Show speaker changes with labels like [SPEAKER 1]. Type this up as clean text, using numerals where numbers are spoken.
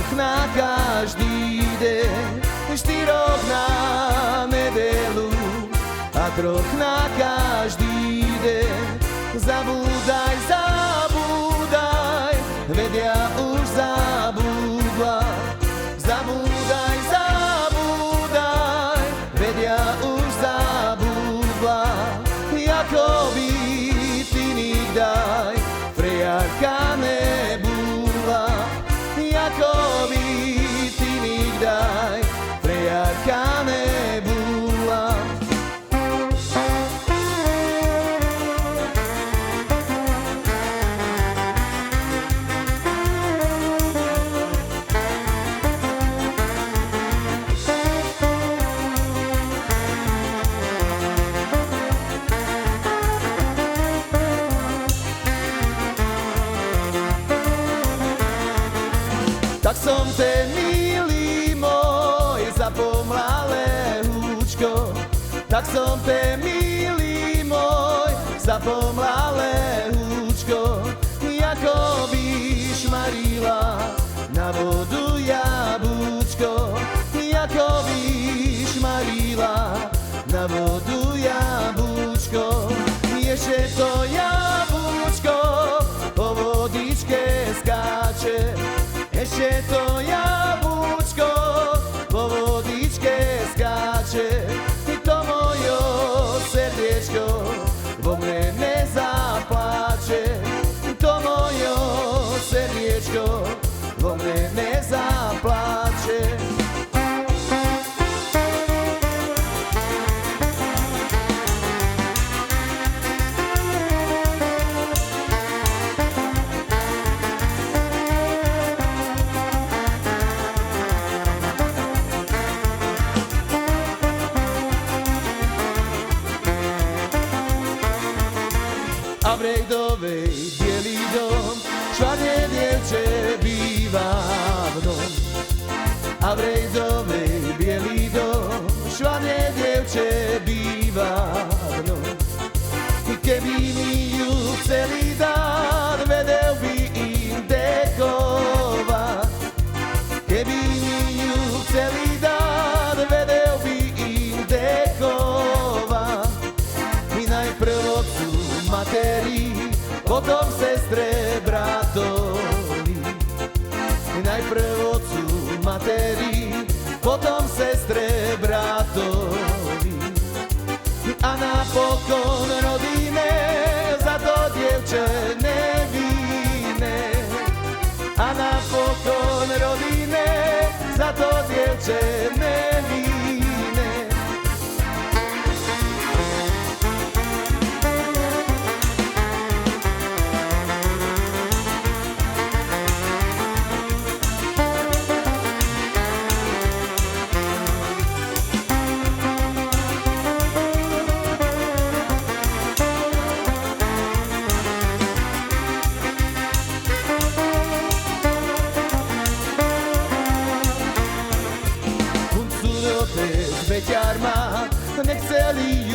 [SPEAKER 1] troch na každý deň, 4 na nedelu a troch na každý deň. Zabúdaj, zabúdaj, vedia už zabudla. Zabúdaj, zabúdaj, vedia už zabudla. Jakoby ty nikdaj prejarka nebula. Jakoby ty nikdaj prejarka nebula. Tak som te, milý môj, zapomlalé húčko. Tak som te, milý môj, zapomlalé húčko. Jako by šmarila na vodu jablúčko. Jako by šmarila na vodu jablúčko. Ešte to jablúčko po vodičke skáče. Ešte to jablúčko po vodičke skáče. To mojo srdiečko vo mne nezapláče. To mojo srdiečko vo mne nezapláče. A v Rejdovej bielý dom švadne dievče býva v dom. A v Rejdovej bielý dom švadne dievče býva v dom. Keby mi ju celý dát vedel by im dekovať. Keby mi ju celý dát vedel by im dekovať. My najprv otcu materi, potom sestre bratovi. Najprv otcu materi, potom sestre bratovi. A napokon rodine za to dievče nevinné. A napokon rodine za to dievče nevinné. Beťar ma nechceli